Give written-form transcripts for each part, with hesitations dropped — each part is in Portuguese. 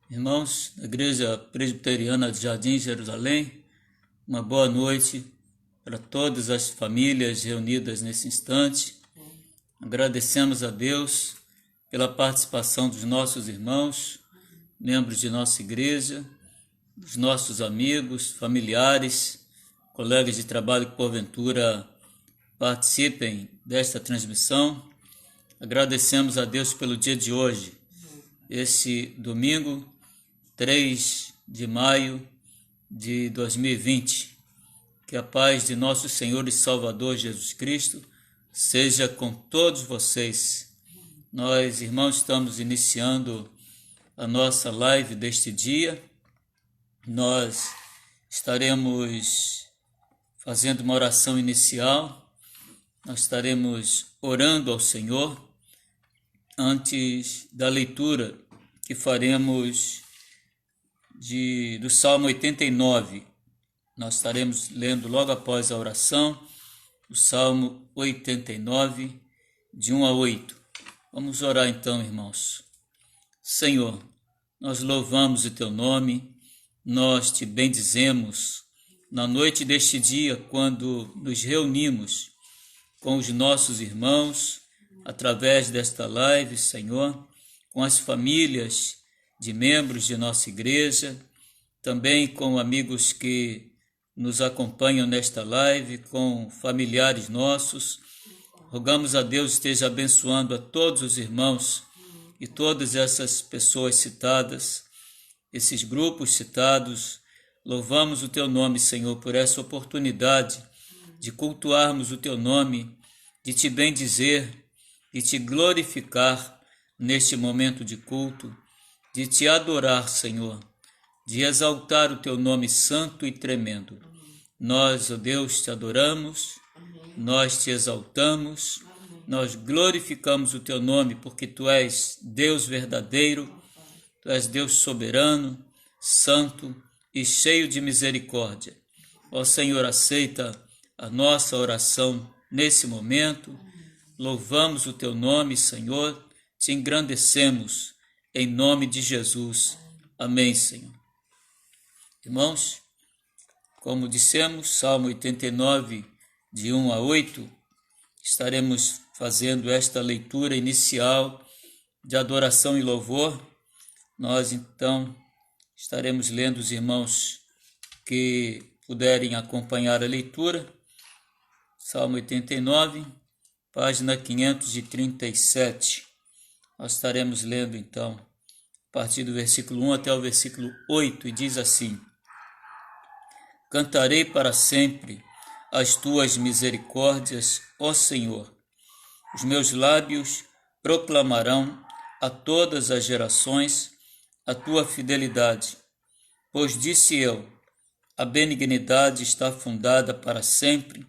Irmãos da Igreja Presbiteriana de Jardim, Jerusalém, uma boa noite para todas as famílias reunidas nesse instante. Agradecemos a Deus pela participação dos nossos irmãos, membros de nossa igreja, dos nossos amigos, familiares, colegas de trabalho que porventura participem desta transmissão. Agradecemos a Deus pelo dia de hoje, esse domingo, 3 de maio de 2020. Que a paz de nosso Senhor e Salvador Jesus Cristo seja com todos vocês. Nós, irmãos, estamos iniciando a nossa live deste dia. Nós estaremos fazendo uma oração inicial. Nós estaremos orando ao Senhor antes da leitura que faremos do Salmo 89. Nós estaremos lendo logo após a oração o Salmo 89, de 1 a 8. Vamos orar então, irmãos. Senhor, nós louvamos o Teu nome, nós Te bendizemos na noite deste dia, quando nos reunimos com os nossos irmãos, através desta live, Senhor, com as famílias de membros de nossa igreja, também com amigos que nos acompanham nesta live, com familiares nossos. Rogamos a Deus esteja abençoando a todos os irmãos e todas essas pessoas citadas, esses grupos citados. Louvamos o Teu nome, Senhor, por essa oportunidade de cultuarmos o Teu nome, de Te bendizer, de Te glorificar neste momento de culto, de Te adorar, Senhor, de exaltar o Teu nome santo e tremendo. Nós, ó Deus, Te adoramos, nós Te exaltamos, nós glorificamos o Teu nome, porque Tu és Deus verdadeiro, Tu és Deus soberano, santo e cheio de misericórdia. Ó Senhor, aceita a nossa oração nesse momento. Louvamos o Teu nome, Senhor, Te engrandecemos em nome de Jesus. Amém, Senhor. Irmãos, como dissemos, Salmo 89, de 1 a 8, estaremos fazendo esta leitura inicial de adoração e louvor. Nós, então, estaremos lendo, os irmãos que puderem acompanhar a leitura, Salmo 89, página 537. Nós estaremos lendo, então, a partir do versículo 1 até o versículo 8, e diz assim: Cantarei para sempre as Tuas misericórdias, ó Senhor. Os meus lábios proclamarão a todas as gerações a Tua fidelidade. Pois disse eu, a benignidade está fundada para sempre,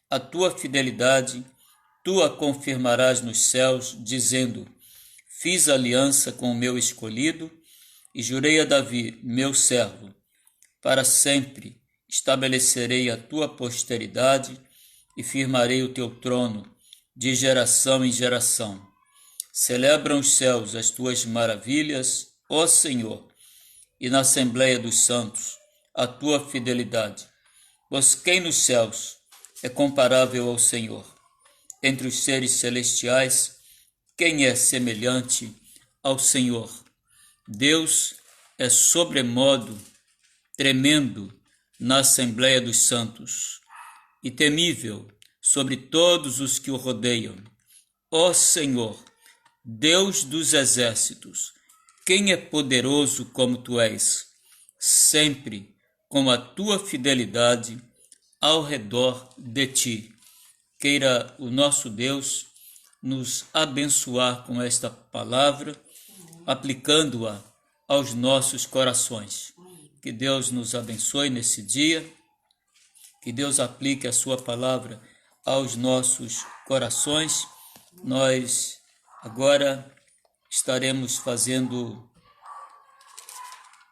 a Tua fidelidade Tu a confirmarás nos céus, dizendo: Fiz aliança com o meu escolhido e jurei a Davi, meu servo. Para sempre estabelecerei a tua posteridade e firmarei o teu trono de geração em geração. Celebram os céus as tuas maravilhas, ó Senhor, e na Assembleia dos Santos a tua fidelidade. Pois quem nos céus é comparável ao Senhor? Entre os seres celestiais, quem é semelhante ao Senhor? Deus é sobremodo tremendo na Assembleia dos Santos e temível sobre todos os que o rodeiam. Ó Senhor, Deus dos exércitos, quem é poderoso como Tu és, sempre com a Tua fidelidade ao redor de Ti. Queira o nosso Deus nos abençoar com esta palavra, aplicando-a aos nossos corações. Que Deus nos abençoe nesse dia, que Deus aplique a Sua palavra aos nossos corações. Nós agora estaremos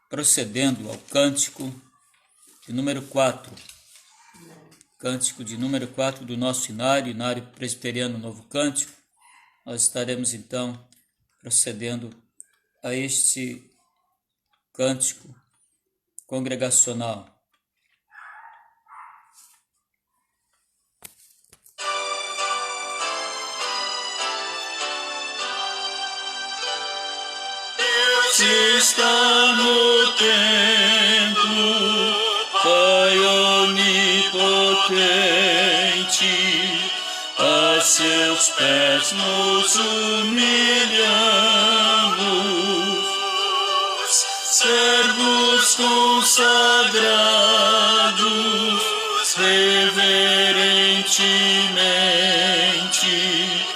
procedendo ao cântico de número 4. Cântico de número 4 do nosso Inário Presbiteriano Novo Cântico. Nós estaremos então procedendo a este cântico congregacional. Deus está no templo, Pai onipotente, a seus pés nos humilhamos, servos consagrados, reverentemente,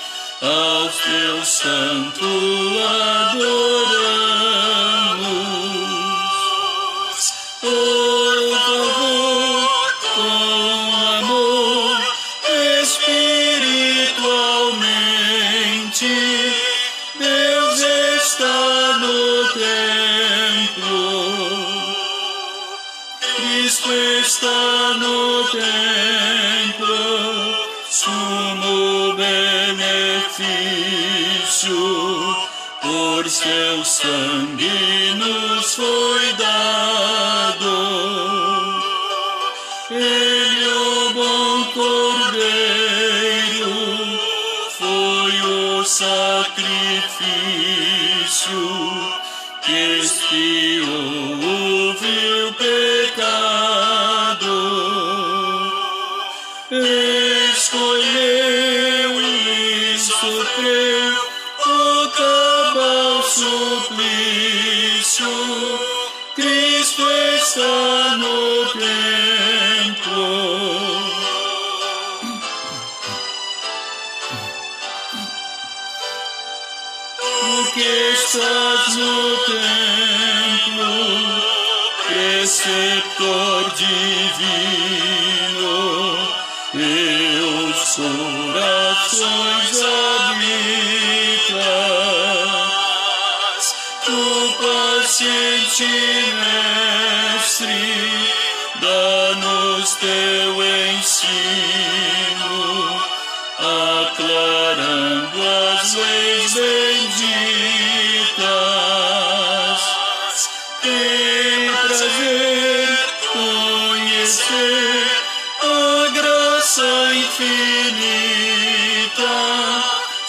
ao teu santo adoramos. Por favor, com amor, espiritualmente, Deus está no templo, Cristo está no templo, sumo benefício, por seu sangue nos foi dado. Ele, o bom Cordeiro, foi o sacrifício que expiou o vil pecado. Escolheu e sofreu o cabal suplício. Cristo está no templo. Tu que estás no templo, preceptor divino, teus corações habitas, tu paciente mestre, dá-nos teu ensino, aclarando as leis benditas. Tem prazer conhecer a graça infinita,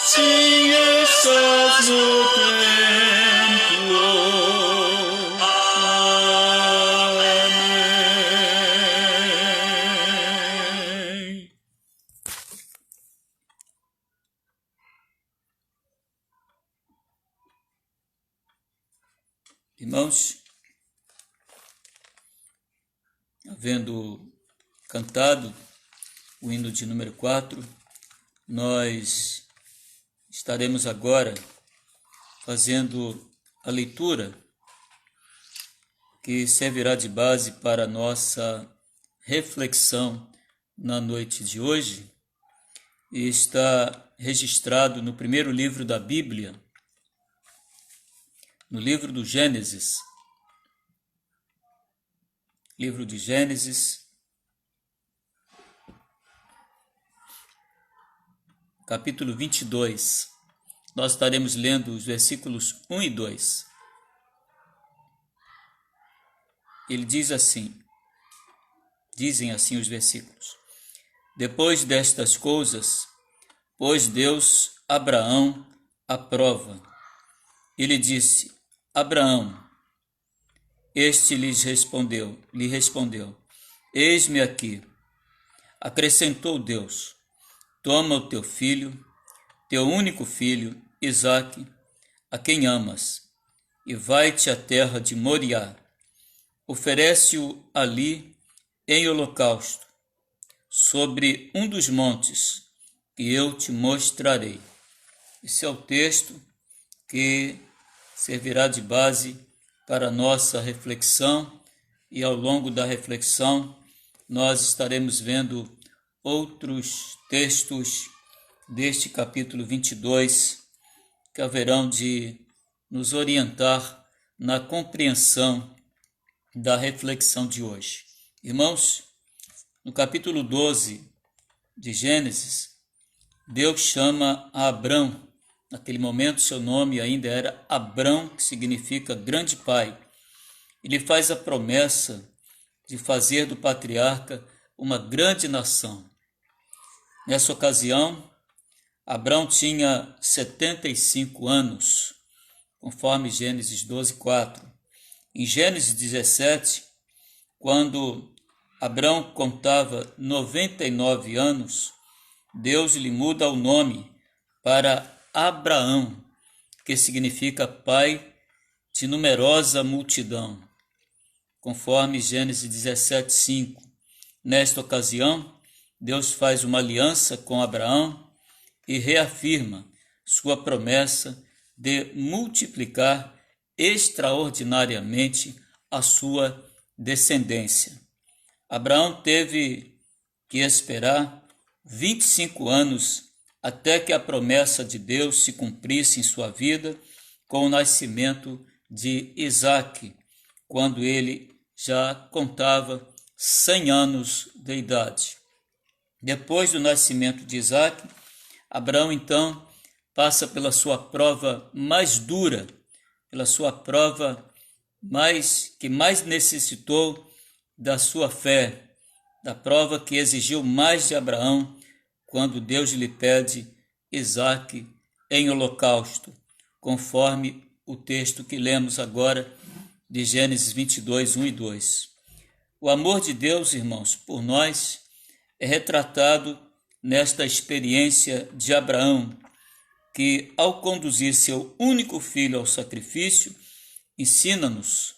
sim, estás no templo. Amém. Irmãos, havendo cantado o hino de número 4, nós estaremos agora fazendo a leitura que servirá de base para a nossa reflexão na noite de hoje, e está registrado no primeiro livro da Bíblia, no livro do Gênesis. Livro de Gênesis, capítulo 22. Nós estaremos lendo os versículos 1 e 2. Ele diz assim, dizem assim os versículos: Depois destas coisas, pôs Deus Abraão à prova. Ele disse: Abraão. Este lhe respondeu: Eis-me aqui. Acrescentou Deus: Toma o teu filho, teu único filho, Isaque, a quem amas, e vai-te à terra de Moriá. Oferece-o ali em holocausto, sobre um dos montes que eu te mostrarei. Esse é o texto que servirá de base para a nossa reflexão, e ao longo da reflexão nós estaremos vendo outros textos deste capítulo 22 que haverão de nos orientar na compreensão da reflexão de hoje. Irmãos, no capítulo 12 de Gênesis, Deus chama a Abrão. Naquele momento seu nome ainda era Abrão, que significa grande pai. e lhe faz a promessa de fazer do patriarca uma grande nação. Nessa ocasião, Abrão tinha 75 anos, conforme Gênesis 12:4. Em Gênesis 17, quando Abrão contava 99 anos, Deus lhe muda o nome para Abraão, que significa pai de numerosa multidão, conforme Gênesis 17:5. Nesta ocasião, Deus faz uma aliança com Abraão e reafirma sua promessa de multiplicar extraordinariamente a sua descendência. Abraão teve que esperar 25 anos até que a promessa de Deus se cumprisse em sua vida com o nascimento de Isaque, quando ele já contava 100 anos de idade. Depois do nascimento de Isaque, Abraão então passa pela sua prova mais dura, pela sua prova que mais necessitou da sua fé, da prova que exigiu mais de Abraão, quando Deus lhe pede Isaque em holocausto, conforme o texto que lemos agora de Gênesis 22, 1 e 2. O amor de Deus, irmãos, por nós é retratado nesta experiência de Abraão, que ao conduzir seu único filho ao sacrifício, ensina-nos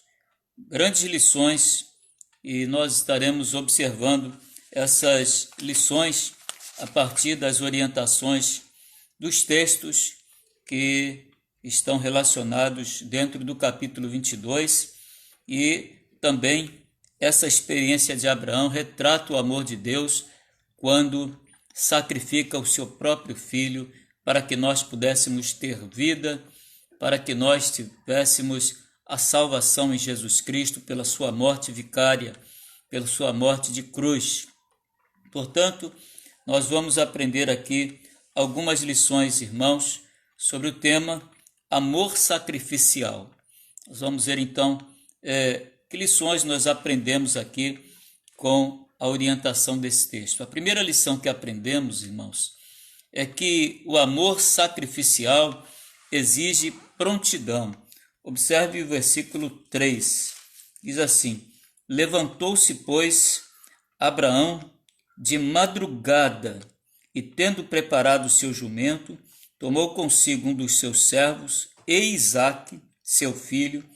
grandes lições, e nós estaremos observando essas lições a partir das orientações dos textos que estão relacionados dentro do capítulo 22, e também essa experiência de Abraão retrata o amor de Deus quando sacrifica o seu próprio filho para que nós pudéssemos ter vida, para que nós tivéssemos a salvação em Jesus Cristo pela sua morte vicária, pela sua morte de cruz. Portanto, nós vamos aprender aqui algumas lições, irmãos, sobre o tema amor sacrificial. Nós vamos ver então que lições nós aprendemos aqui com a orientação desse texto. A primeira lição que aprendemos, irmãos, é que o amor sacrificial exige prontidão. Observe o versículo 3, diz assim: levantou-se, pois, Abraão de madrugada, e tendo preparado o seu jumento, tomou consigo um dos seus servos, e Isaque, seu filho,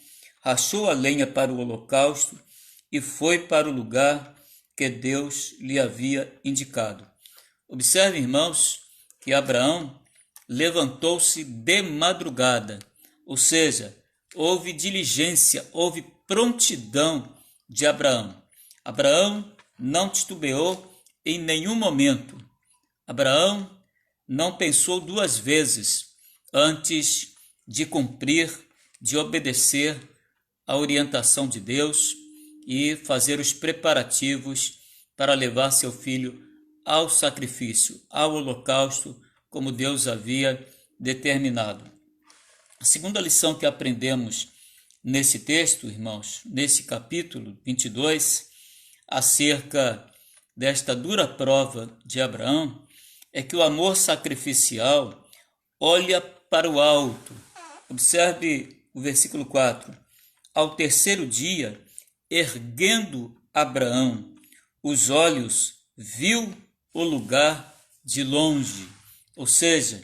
rachou a lenha para o holocausto, e foi para o lugar que Deus lhe havia indicado. Observe, irmãos, que Abraão levantou-se de madrugada, ou seja, houve diligência, houve prontidão de Abraão. Abraão não titubeou em nenhum momento. Abraão não pensou duas vezes antes de cumprir, de obedecer à orientação de Deus e fazer os preparativos para levar seu filho ao sacrifício, ao holocausto, como Deus havia determinado. A segunda lição que aprendemos nesse texto, irmãos, nesse capítulo 22, acerca desta dura prova de Abraão, é que o amor sacrificial olha para o alto. Observe o versículo 4. Ao terceiro dia, erguendo Abraão os olhos, viu o lugar de longe. Ou seja,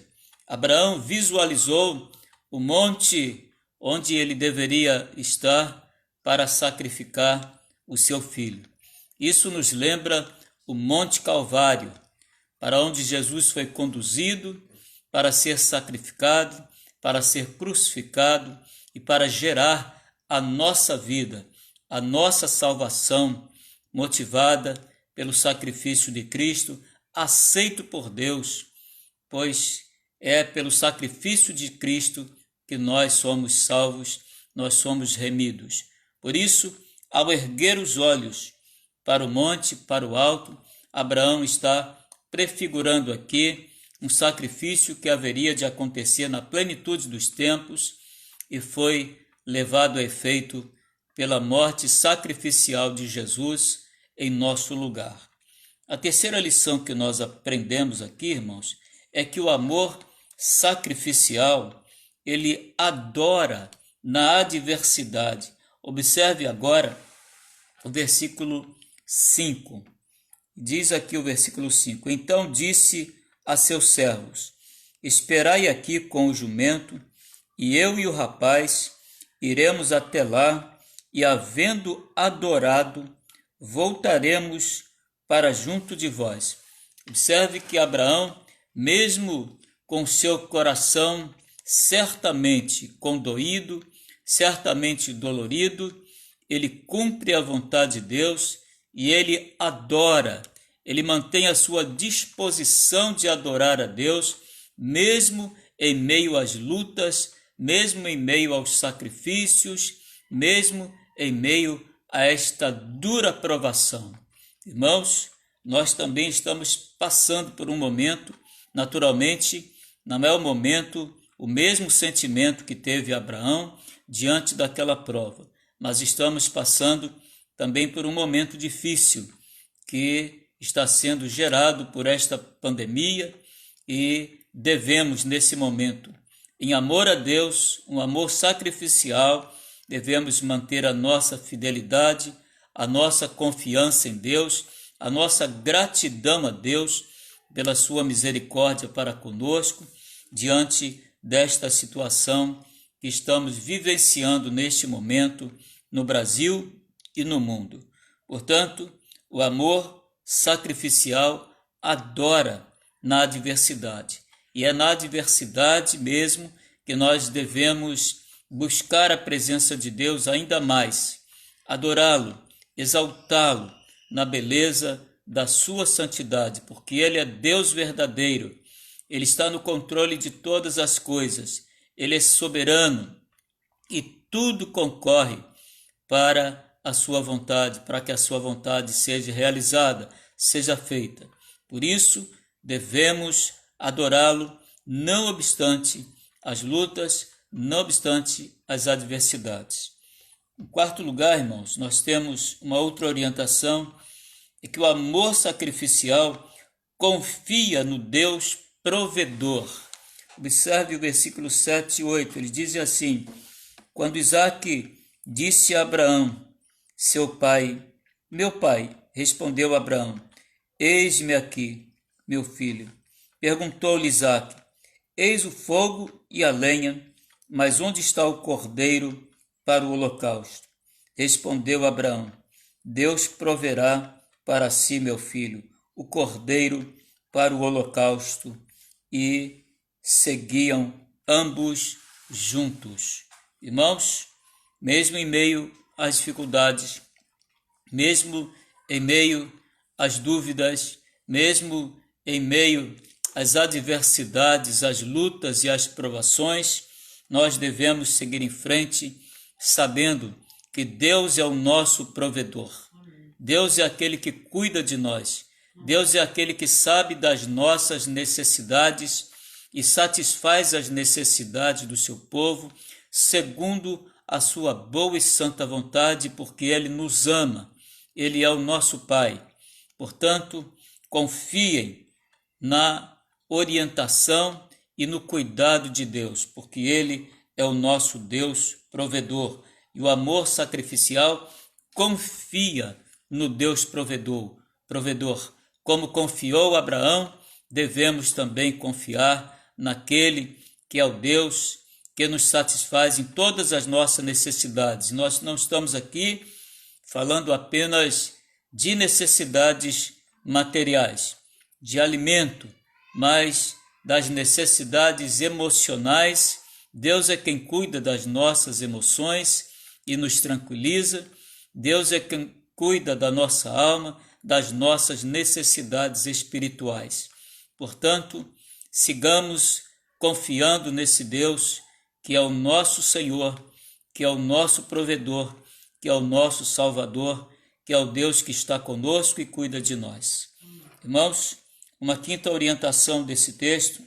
Abraão visualizou o monte onde ele deveria estar para sacrificar o seu filho. Isso nos lembra o Monte Calvário, para onde Jesus foi conduzido para ser sacrificado, para ser crucificado e para gerar a nossa vida, a nossa salvação, motivada pelo sacrifício de Cristo, aceito por Deus, pois é pelo sacrifício de Cristo que nós somos salvos, nós somos remidos. Por isso, ao erguer os olhos para o monte, para o alto, Abraão está prefigurando aqui um sacrifício que haveria de acontecer na plenitude dos tempos e foi levado a efeito pela morte sacrificial de Jesus em nosso lugar. A terceira lição que nós aprendemos aqui, irmãos, é que o amor sacrificial, ele adora na adversidade. Observe agora o versículo 5. Diz aqui o versículo 5: Então disse a seus servos: Esperai aqui com o jumento, e eu e o rapaz iremos até lá, e havendo adorado, voltaremos para junto de vós. Observe que Abraão, mesmo com seu coração certamente condoído, certamente dolorido, ele cumpre a vontade de Deus e ele adora, ele mantém a sua disposição de adorar a Deus, mesmo em meio às lutas, mesmo em meio aos sacrifícios, mesmo em meio a esta dura provação. Irmãos, nós também estamos passando por um momento, naturalmente, não é o momento, o mesmo sentimento que teve Abraão diante daquela prova, mas estamos passando também por um momento difícil que está sendo gerado por esta pandemia e devemos, nesse momento, em amor a Deus, um amor sacrificial, devemos manter a nossa fidelidade, a nossa confiança em Deus, a nossa gratidão a Deus pela sua misericórdia para conosco, diante desta situação que estamos vivenciando neste momento no Brasil e no mundo. Portanto, o amor sacrificial adora na adversidade. E é na adversidade mesmo que nós devemos buscar a presença de Deus ainda mais, adorá-lo, exaltá-lo na beleza da sua santidade, porque Ele é Deus verdadeiro, Ele está no controle de todas as coisas, Ele é soberano e tudo concorre para a sua vontade, para que a sua vontade seja realizada, seja feita. Por isso, devemos adorá-lo, não obstante as lutas, não obstante as adversidades. Em quarto lugar, irmãos, nós temos uma outra orientação, é que o amor sacrificial confia no Deus provedor. Observe o versículo 7 e 8, ele diz assim: Quando Isaque disse a Abraão, seu pai, meu pai, respondeu Abraão, eis-me aqui, meu filho. Perguntou-lhe Isaque, eis o fogo e a lenha, mas onde está o cordeiro para o holocausto? Respondeu Abraão, Deus proverá para si, meu filho, o cordeiro para o holocausto. E seguiam ambos juntos. Irmãos, mesmo em meio às dificuldades, mesmo em meio às dúvidas, mesmo em meio às adversidades, às lutas e às provações, nós devemos seguir em frente, sabendo que Deus é o nosso provedor. Deus é aquele que cuida de nós. Deus é aquele que sabe das nossas necessidades e satisfaz as necessidades do seu povo, segundo a sua boa e santa vontade, porque Ele nos ama. Ele é o nosso Pai. Portanto, confiem na orientação e no cuidado de Deus, porque Ele é o nosso Deus provedor. E o amor sacrificial confia no Deus provedor. Como confiou Abraão, devemos também confiar naquele que é o Deus que nos satisfaz em todas as nossas necessidades. Nós não estamos aqui falando apenas de necessidades materiais, de alimento, mas das necessidades emocionais. Deus é quem cuida das nossas emoções e nos tranquiliza. Deus é quem cuida da nossa alma, das nossas necessidades espirituais. Portanto, sigamos confiando nesse Deus que é o nosso Senhor, que é o nosso provedor, que é o nosso Salvador, que é o Deus que está conosco e cuida de nós. Irmãos, uma quinta orientação desse texto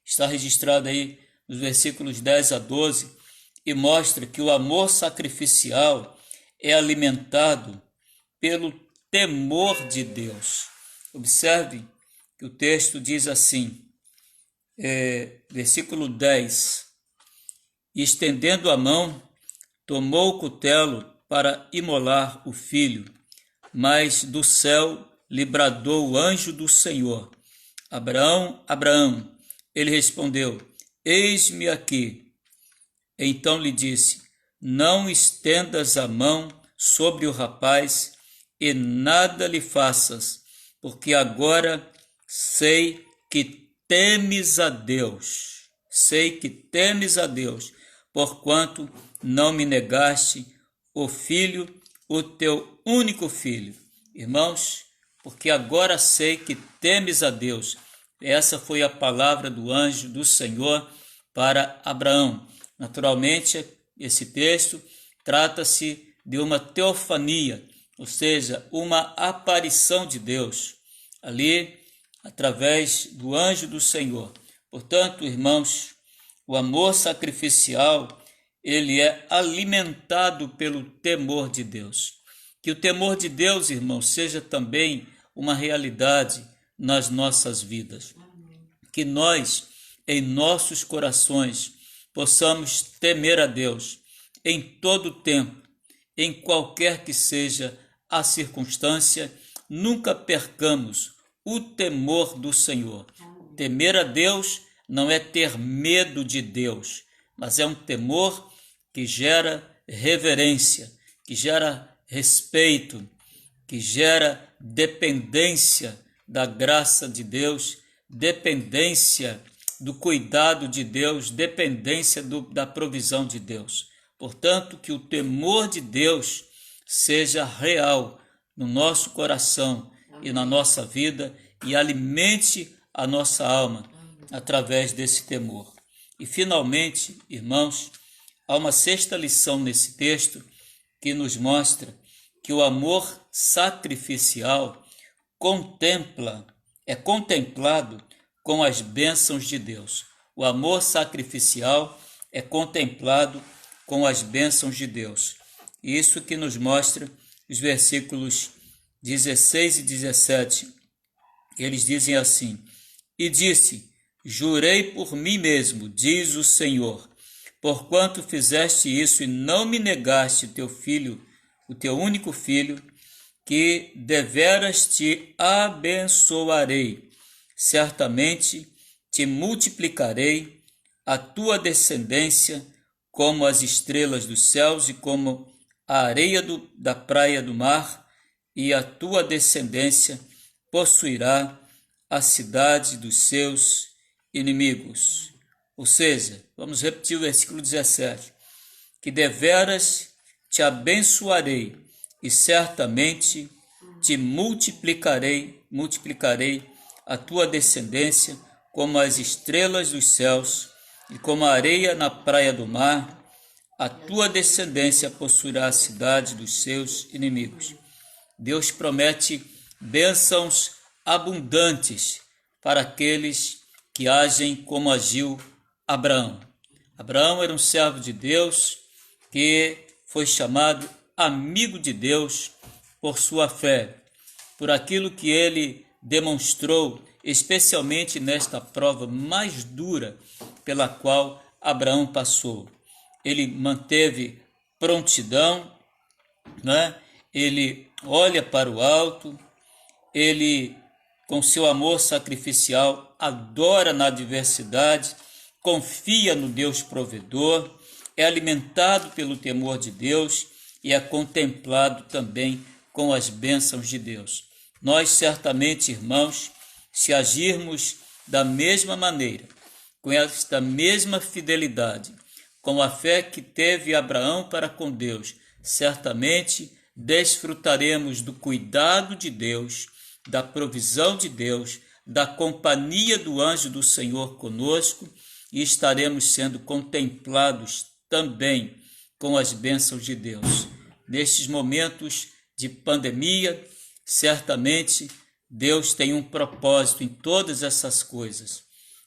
está registrada aí nos versículos 10 a 12, e mostra que o amor sacrificial é alimentado pelo temor de Deus. Observe que o texto diz assim, versículo 10, e estendendo a mão, tomou o cutelo para imolar o filho, mas do céu lhe bradou o anjo do Senhor: Abraão, Abraão. Ele respondeu: Eis-me aqui. Então lhe disse: Não estendas a mão sobre o rapaz e nada lhe faças, porque agora sei que temes a Deus. Sei que temes a Deus, porquanto não me negaste o filho, o teu único filho. Irmãos, porque agora sei que temes a Deus. Essa foi a palavra do anjo do Senhor para Abraão. Naturalmente, esse texto trata-se de uma teofania, ou seja, uma aparição de Deus, ali através do anjo do Senhor. Portanto, irmãos, o amor sacrificial, ele é alimentado pelo temor de Deus. Que o temor de Deus, irmãos, seja também uma realidade nas nossas vidas. Que nós, em nossos corações, possamos temer a Deus em todo o tempo, em qualquer que seja a circunstância, nunca percamos o temor do Senhor. Temer a Deus não é ter medo de Deus, mas é um temor que gera reverência, que gera respeito, que gera dependência da graça de Deus, dependência do cuidado de Deus, dependência da provisão de Deus. Portanto, que o temor de Deus seja real no nosso coração e na nossa vida e alimente a nossa alma através desse temor. E finalmente, irmãos, há uma sexta lição nesse texto que nos mostra que o amor sacrificial é contemplado com as bênçãos de Deus. O amor sacrificial é contemplado com as bênçãos de Deus. Isso que nos mostra os versículos 16 e 17. Eles dizem assim: E disse: Jurei por mim mesmo, diz o Senhor, porquanto fizeste isso e não me negaste teu filho, o teu único filho, que deveras te abençoarei. Certamente te multiplicarei a tua descendência como as estrelas dos céus e como a areia da praia do mar, e a tua descendência possuirá a cidade dos seus inimigos. Ou seja, vamos repetir o versículo 17, que deveras te abençoarei e certamente te multiplicarei a tua descendência como as estrelas dos céus e como a areia na praia do mar. A tua descendência possuirá a cidade dos seus inimigos. Deus promete bênçãos abundantes para aqueles que agem como agiu Abraão. Abraão era um servo de Deus que foi chamado amigo de Deus por sua fé, por aquilo que ele demonstrou, especialmente nesta prova mais dura pela qual Abraão passou. Ele manteve prontidão, né? Ele olha para o alto, ele, com seu amor sacrificial, adora na adversidade, confia no Deus provedor, é alimentado pelo temor de Deus e é contemplado também com as bênçãos de Deus. Nós certamente, irmãos, se agirmos da mesma maneira, com esta mesma fidelidade, com a fé que teve Abraão para com Deus, certamente desfrutaremos do cuidado de Deus, da provisão de Deus, da companhia do anjo do Senhor conosco e estaremos sendo contemplados também com as bênçãos de Deus. Nestes momentos de pandemia, certamente Deus tem um propósito em todas essas coisas.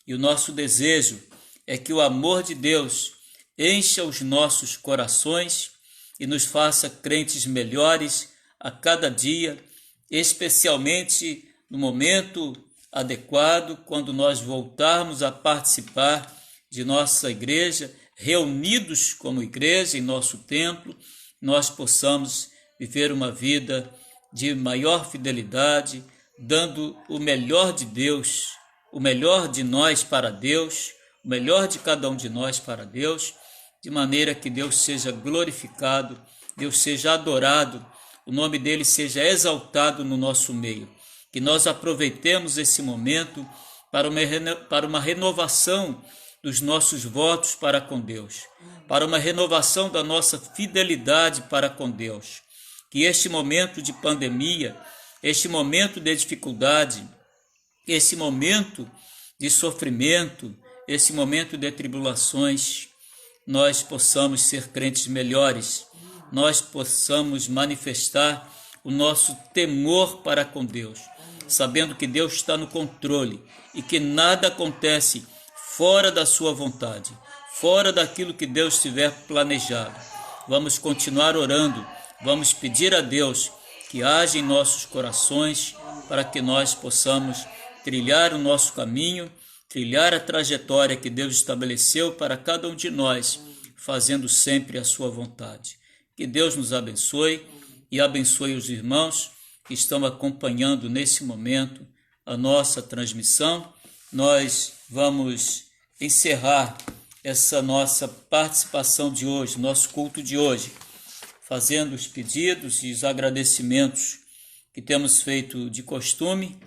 E o nosso desejo é que o amor de Deus encha os nossos corações e nos faça crentes melhores a cada dia, especialmente no momento adequado, quando nós voltarmos a participar de nossa igreja, reunidos como igreja em nosso templo, nós possamos viver uma vida de maior fidelidade, dando o melhor de Deus, o melhor de nós para Deus, o melhor de cada um de nós para Deus, de maneira que Deus seja glorificado, Deus seja adorado, o nome dele seja exaltado no nosso meio. Que nós aproveitemos esse momento para uma renovação dos nossos votos para com Deus, para uma renovação da nossa fidelidade para com Deus. Que este momento de pandemia, este momento de dificuldade, esse momento de sofrimento, esse momento de tribulações, nós possamos ser crentes melhores, nós possamos manifestar o nosso temor para com Deus, sabendo que Deus está no controle e que nada acontece fora da sua vontade, fora daquilo que Deus tiver planejado. Vamos continuar orando, vamos pedir a Deus que haja em nossos corações para que nós possamos trilhar o nosso caminho, trilhar a trajetória que Deus estabeleceu para cada um de nós, fazendo sempre a sua vontade. Que Deus nos abençoe e abençoe os irmãos que estão acompanhando nesse momento a nossa transmissão. Nós vamos encerrar essa nossa participação de hoje, nosso culto de hoje, fazendo os pedidos e os agradecimentos que temos feito de costume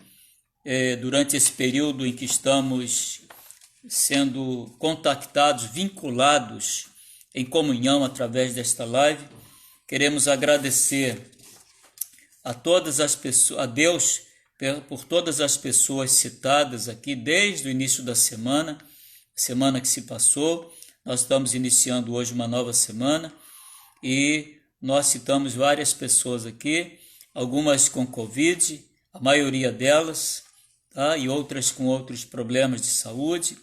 durante esse período em que estamos sendo contactados, vinculados em comunhão através desta live. Queremos agradecer a todas as pessoas, a Deus por todas as pessoas citadas aqui desde o início da semana que se passou. Nós estamos iniciando hoje uma nova semana e nós citamos várias pessoas aqui, algumas com Covid, a maioria delas, tá? E outras com outros problemas de saúde.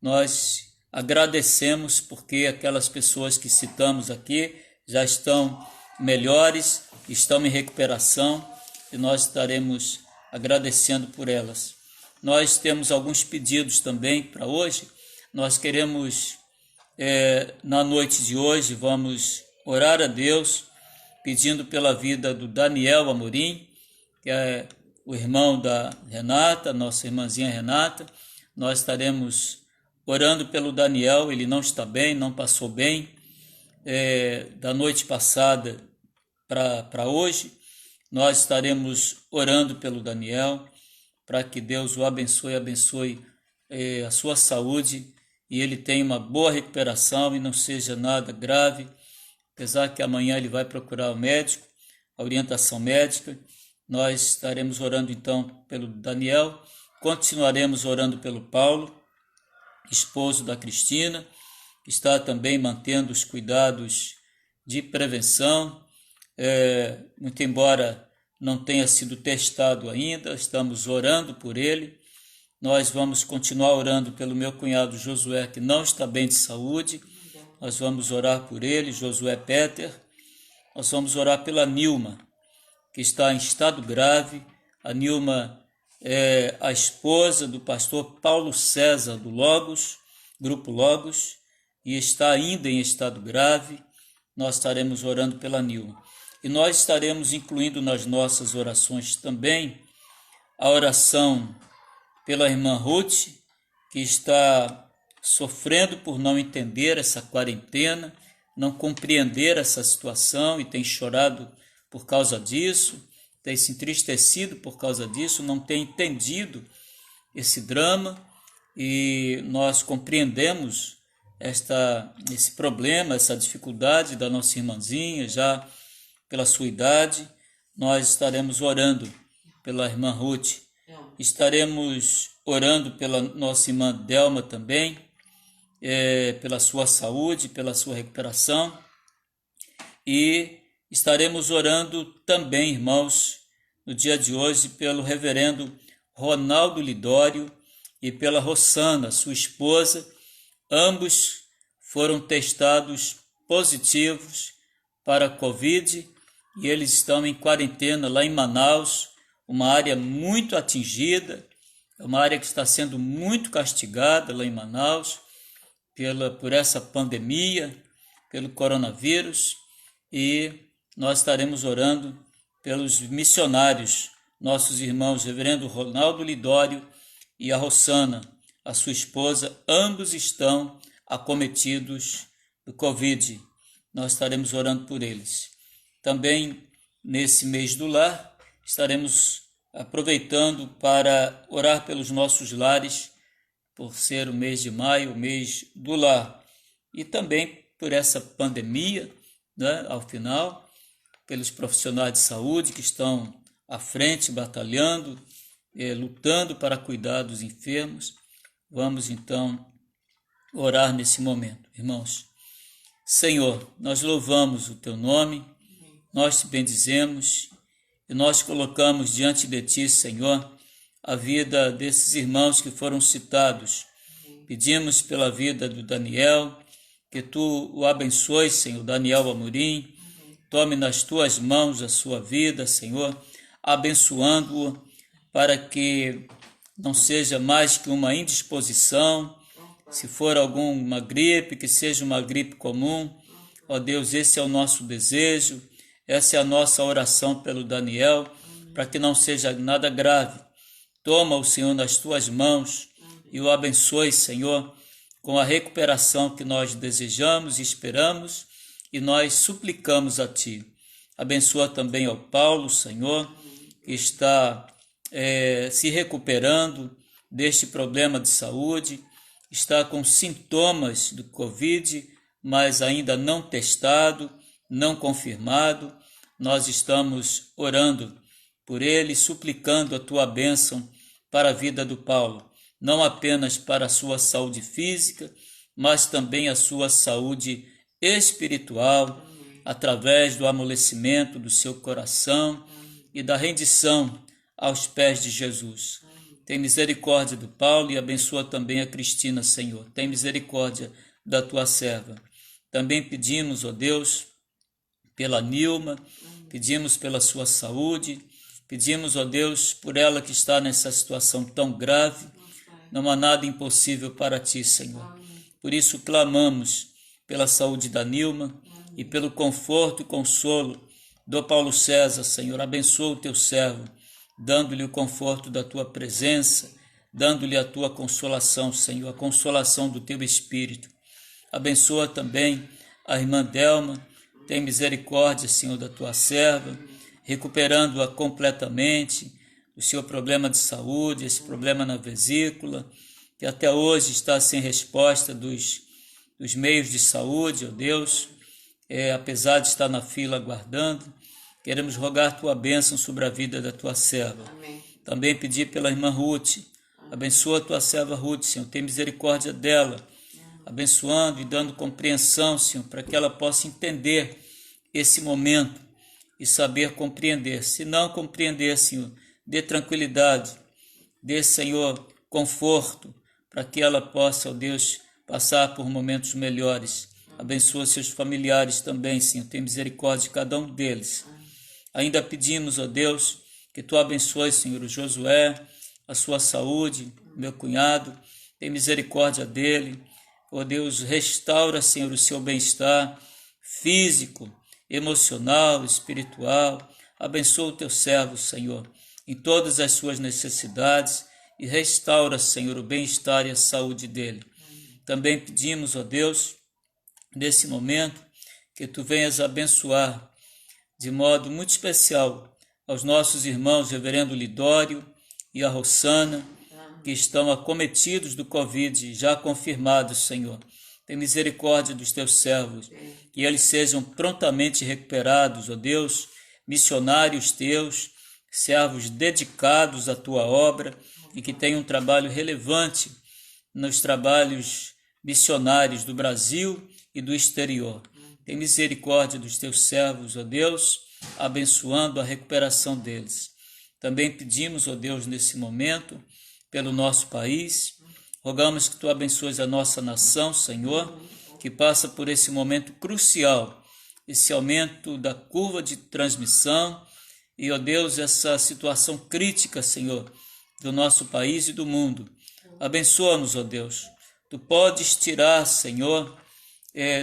Nós agradecemos porque aquelas pessoas que citamos aqui já estão melhores, estão em recuperação e nós estaremos agradecendo por elas. Nós temos alguns pedidos também para hoje. Nós queremos, na noite de hoje, vamos orar a Deus, pedindo pela vida do Daniel Amorim, que é o irmão da Renata, nossa irmãzinha Renata. Nós estaremos orando pelo Daniel, ele não está bem, não passou bem, da noite passada para hoje. Nós estaremos orando pelo Daniel, para que Deus o abençoe a sua saúde e ele tenha uma boa recuperação e não seja nada grave, apesar que amanhã ele vai procurar o médico, a orientação médica. Nós estaremos orando então pelo Daniel, continuaremos orando pelo Paulo, esposo da Cristina, que está também mantendo os cuidados de prevenção, muito embora não tenha sido testado ainda, estamos orando por ele. Nós vamos continuar orando pelo meu cunhado Josué, que não está bem de saúde. Nós vamos orar por ele, Josué Peter. Nós vamos orar pela Nilma, que está em estado grave. A Nilma é a esposa do pastor Paulo César do Logos, Grupo Logos, e está ainda em estado grave. Nós estaremos orando pela Nilma. E nós estaremos incluindo nas nossas orações também a oração pela irmã Ruth, que está sofrendo por não entender essa quarentena, não compreender essa situação e tem chorado por causa disso, tem se entristecido por causa disso, não tem entendido esse drama e nós compreendemos esse problema, essa dificuldade da nossa irmãzinha, já pela sua idade. Nós estaremos orando pela irmã Ruth, estaremos orando pela nossa irmã Delma também, pela sua saúde, pela sua recuperação, e estaremos orando também, irmãos, no dia de hoje, pelo reverendo Ronaldo Lidório e pela Rossana, sua esposa. Ambos foram testados positivos para a Covid e eles estão em quarentena lá em Manaus, uma área muito atingida, uma área que está sendo muito castigada lá em Manaus por essa pandemia, pelo coronavírus, e nós estaremos orando pelos missionários, nossos irmãos, reverendo Ronaldo Lidório e a Rossana, a sua esposa, ambos estão acometidos do Covid. Nós estaremos orando por eles. Também, nesse mês do lar, estaremos aproveitando para orar pelos nossos lares, por ser o mês de maio, o mês do lar, e também por essa pandemia, né, ao final, pelos profissionais de saúde que estão à frente, batalhando, lutando para cuidar dos enfermos. Vamos então orar nesse momento, irmãos. Senhor, nós louvamos o teu nome, nós te bendizemos e nós colocamos diante de ti, Senhor, a vida desses irmãos que foram citados. Pedimos pela vida do Daniel, que tu o abençoes, Senhor, Daniel Amorim, tome nas tuas mãos a sua vida, Senhor, abençoando-o para que não seja mais que uma indisposição, se for alguma gripe, que seja uma gripe comum. Ó Deus, esse é o nosso desejo, essa é a nossa oração pelo Daniel, para que não seja nada grave. Toma o Senhor nas tuas mãos e o abençoe, Senhor, com a recuperação que nós desejamos e esperamos, e nós suplicamos a Ti. Abençoa também ao Paulo, Senhor, que está se recuperando deste problema de saúde, está com sintomas do Covid, mas ainda não testado, não confirmado. Nós estamos orando por ele, suplicando a tua bênção para a vida do Paulo, não apenas para a sua saúde física, mas também a sua saúde espiritual, através do amolecimento do seu coração e da rendição aos pés de Jesus. Tem misericórdia do Paulo e abençoa também a Cristina, Senhor. Tem misericórdia da tua serva. Também pedimos, ó Deus, pela Nilma, pedimos pela sua saúde, pedimos, ó Deus, por ela que está nessa situação tão grave. Não há nada impossível para ti, Senhor. Por isso clamamos pela saúde da Nilma e pelo conforto e consolo do Paulo César, Senhor. Abençoa o teu servo, dando-lhe o conforto da tua presença, dando-lhe a tua consolação, Senhor, a consolação do teu Espírito. Abençoa também a irmã Delma, tem misericórdia, Senhor, da tua serva, recuperando-a completamente do seu problema de saúde, esse problema na vesícula, que até hoje está sem resposta dos meios de saúde, ó Deus, apesar de estar na fila aguardando. Queremos rogar tua bênção sobre a vida da tua serva. Amém. Também pedir pela irmã Ruth. Abençoa a tua serva Ruth, Senhor. Tem misericórdia dela. Abençoando e dando compreensão, Senhor, para que ela possa entender esse momento e saber compreender. Se não compreender, Senhor, dê tranquilidade, dê, Senhor, conforto, para que ela possa, ó Deus, passar por momentos melhores. Abençoa seus familiares também, Senhor. Tem misericórdia de cada um deles. Ainda pedimos, ó Deus, que tu abençoes, Senhor, o Josué, a sua saúde, meu cunhado, tem misericórdia dele. Ó Deus, restaura, Senhor, o seu bem-estar físico, emocional, espiritual. Abençoa o teu servo, Senhor, em todas as suas necessidades e restaura, Senhor, o bem-estar e a saúde dele. Também pedimos, ó Deus, nesse momento, que tu venhas abençoar de modo muito especial aos nossos irmãos reverendo Lidório e a Rossana, que estão acometidos do Covid, já confirmados, Senhor. Tem misericórdia dos teus servos, que eles sejam prontamente recuperados, ó Deus, missionários teus, servos dedicados à tua obra e que tenham um trabalho relevante nos trabalhos missionários do Brasil e do exterior. Tem misericórdia dos teus servos, ó Deus, abençoando a recuperação deles. Também pedimos, ó Deus, nesse momento, pelo nosso país, rogamos que tu abençoes a nossa nação, Senhor, que passa por esse momento crucial, esse aumento da curva de transmissão e, ó Deus, essa situação crítica, Senhor, do nosso país e do mundo. Abençoa-nos, ó Deus. Tu podes tirar, Senhor,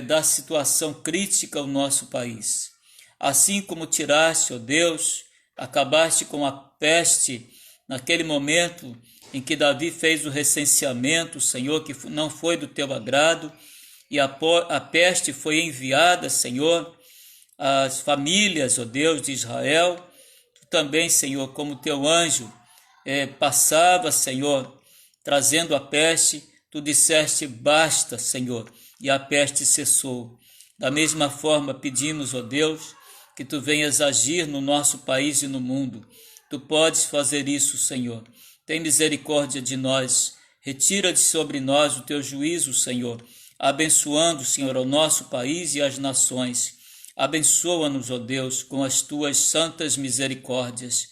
da situação crítica o nosso país. Assim como tiraste, ó Deus, acabaste com a peste naquele momento em que Davi fez o recenseamento, Senhor, que não foi do teu agrado, e a peste foi enviada, Senhor, às famílias, ó Deus, de Israel. Tu também, Senhor, como teu anjo passava, Senhor, trazendo a peste, tu disseste basta, Senhor, e a peste cessou. Da mesma forma pedimos, ó Deus, que tu venhas agir no nosso país e no mundo. Tu podes fazer isso, Senhor. Tem misericórdia de nós. Retira de sobre nós o teu juízo, Senhor, abençoando, Senhor, o nosso país e as nações. Abençoa-nos, ó Deus, com as tuas santas misericórdias.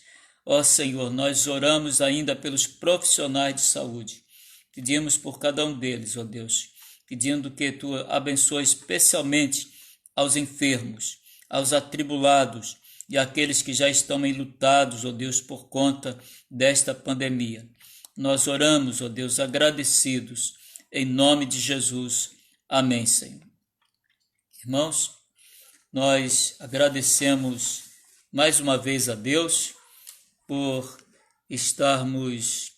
Ó Senhor, nós oramos ainda pelos profissionais de saúde. Pedimos por cada um deles, ó Deus, pedindo que tu abençoe especialmente aos enfermos, aos atribulados e àqueles que já estão enlutados, ó Deus, por conta desta pandemia. Nós oramos, ó Deus, agradecidos, em nome de Jesus. Amém, Senhor. Irmãos, nós agradecemos mais uma vez a Deus por estarmos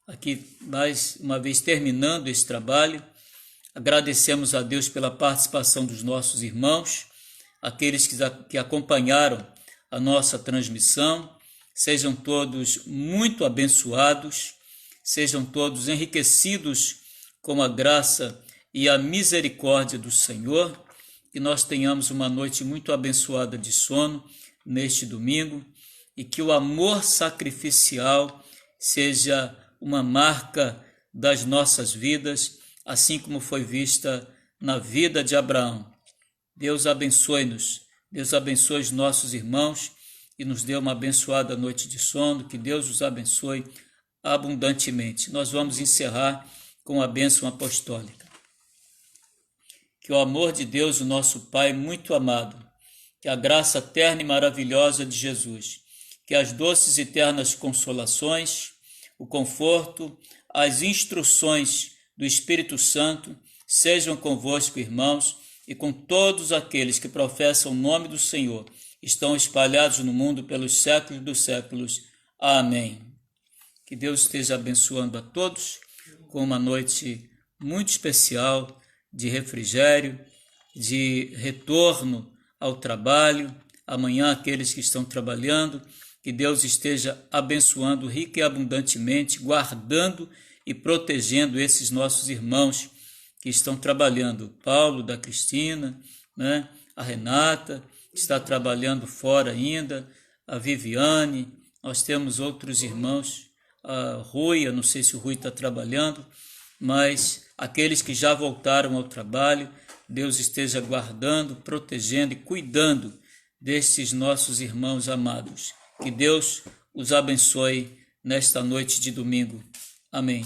aqui mais uma vez terminando esse trabalho. Agradecemos a Deus pela participação dos nossos irmãos, aqueles que acompanharam a nossa transmissão. Sejam todos muito abençoados, sejam todos enriquecidos com a graça e a misericórdia do Senhor, que nós tenhamos uma noite muito abençoada de sono neste domingo e que o amor sacrificial seja uma marca das nossas vidas, assim como foi vista na vida de Abraão. Deus abençoe-nos, Deus abençoe os nossos irmãos e nos dê uma abençoada noite de sono, que Deus os abençoe abundantemente. Nós vamos encerrar com a bênção apostólica. Que o amor de Deus, o nosso Pai muito amado, que a graça terna e maravilhosa de Jesus, que as doces e ternas consolações, o conforto, as instruções do Espírito Santo sejam convosco, irmãos, e com todos aqueles que professam o nome do Senhor, estão espalhados no mundo pelos séculos dos séculos. Amém. Que Deus esteja abençoando a todos com uma noite muito especial de refrigério, de retorno ao trabalho. Amanhã, aqueles que estão trabalhando, que Deus esteja abençoando rica e abundantemente, guardando e protegendo esses nossos irmãos que estão trabalhando. Paulo, da Cristina, né? A Renata, que está trabalhando fora ainda, a Viviane, nós temos outros irmãos, a Rui, eu não sei se o Rui está trabalhando, mas aqueles que já voltaram ao trabalho, Deus esteja guardando, protegendo e cuidando destes nossos irmãos amados. Que Deus os abençoe nesta noite de domingo. Amém.